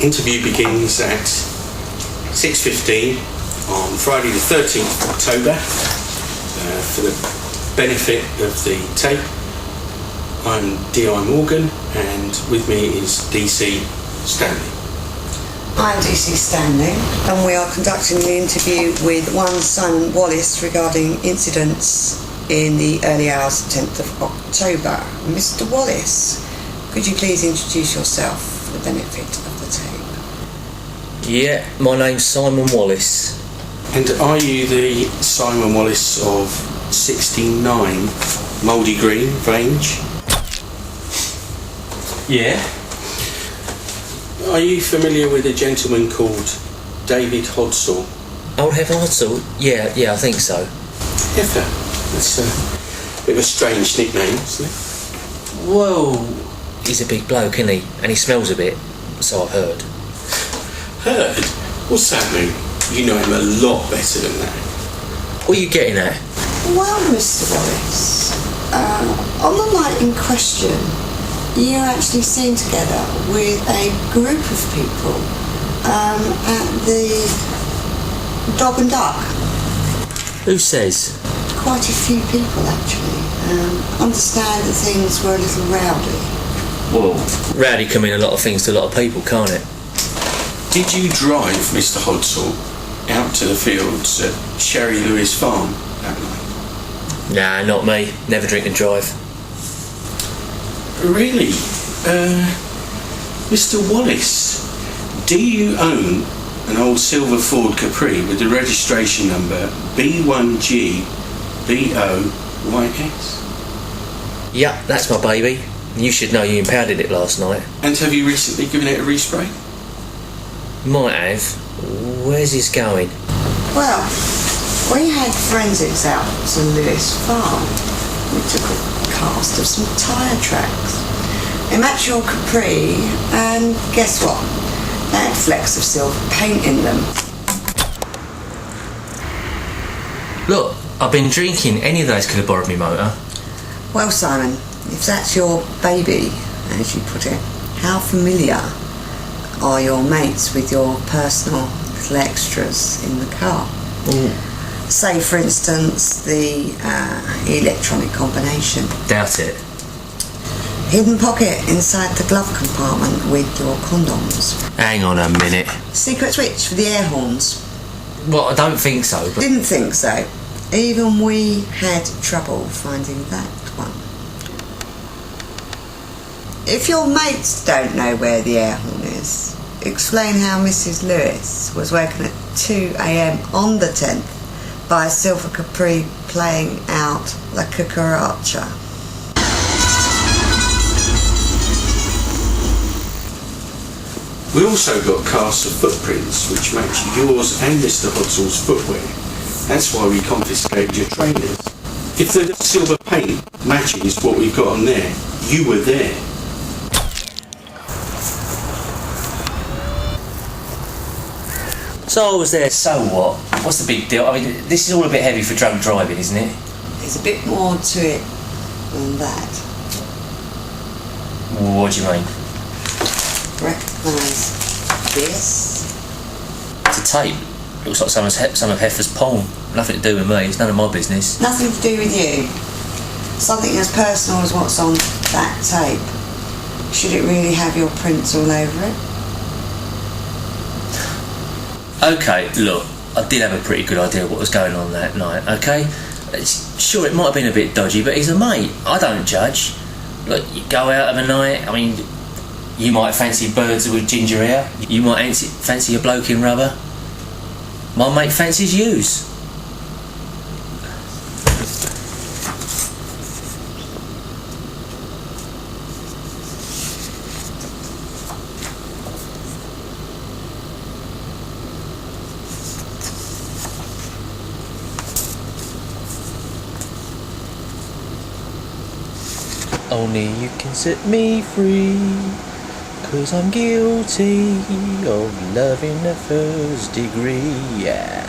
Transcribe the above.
interview begins at 6:15 on Friday the 13th of October. For the benefit of the tape, I'm D.I. Morgan, and with me is D.C. Stanley. I'm D.C. Stanley, and we are conducting the interview with one Simon Wallace regarding incidents in the early hours of 10th of October. Mr. Wallace, could you please introduce yourself for the benefit of the tape? Yeah, my name's Simon Wallace. And are you the Simon Wallace of 69 Mouldy Green, Vange? Yeah. Are you familiar with a gentleman called David Hodsall? Old Heather Hodsall? Yeah, I think so. Heather? That's a bit of a strange nickname, isn't it? Well, he's a big bloke, isn't he? And he smells a bit, so I've heard. Heard? What's that mean? You know him a lot better than that. What are you getting at? Well, Mr. Wallace, on the night in question, you actually seen together with a group of people at the Dog and Duck. Who says? Quite a few people, actually. Understand that things were a little rowdy. Well, rowdy can mean a lot of things to a lot of people, can't it? Did you drive Mr. Hodsall out to the fields at Sherry Lewis Farm that night? Nah, not me. Never drink and drive. Really? Mr. Wallace, do you own an old silver Ford Capri with the registration number B1GBOYS? Yeah, that's my baby. You should know you impounded it last night. And have you recently given it a respray? Might have. Where's this going? Well, we had forensics out to Lewis Farm. We took a cast of some tyre tracks. They match your Capri, and guess what? They had flecks of silver paint in them. Look, I've been drinking. Any of those could have borrowed me motor. Well, Simon, if that's your baby, as you put it, how familiar are your mates with your personal little extras in the car? Say, for instance, the electronic combination. Doubt it. Hidden pocket inside the glove compartment with your condoms. Hang on a minute. Secret switch for the air horns. Well, I don't think so, but... Didn't think so. Even we had trouble finding that one. If your mates don't know where the air horn is, explain how Mrs. Lewis was woken at 2 a.m. on the 10th by a silver Capri playing out La Cucaracha. We also got casts of footprints which match yours and Mr. Hodsall's footwear. That's why we confiscated your trainers. If the silver paint matches what we've got on there, you were there. So I was there, so what? What's the big deal? I mean, this is all a bit heavy for drunk driving, isn't it? There's a bit more to it than that. What do you mean? Recognise this? It's a tape. Looks like some of Heifer's porn. Nothing to do with me, it's none of my business. Nothing to do with you. Something as personal as what's on that tape. Should it really have your prints all over it? Okay, look, I did have a pretty good idea of what was going on that night, okay? Sure, it might have been a bit dodgy, but he's a mate. I don't judge. Look, you go out of a night, I mean, you might fancy birds with ginger hair. You might fancy a bloke in rubber. My mate fancies yous. Only you can set me free, 'cause I'm guilty of loving the first degree, yeah.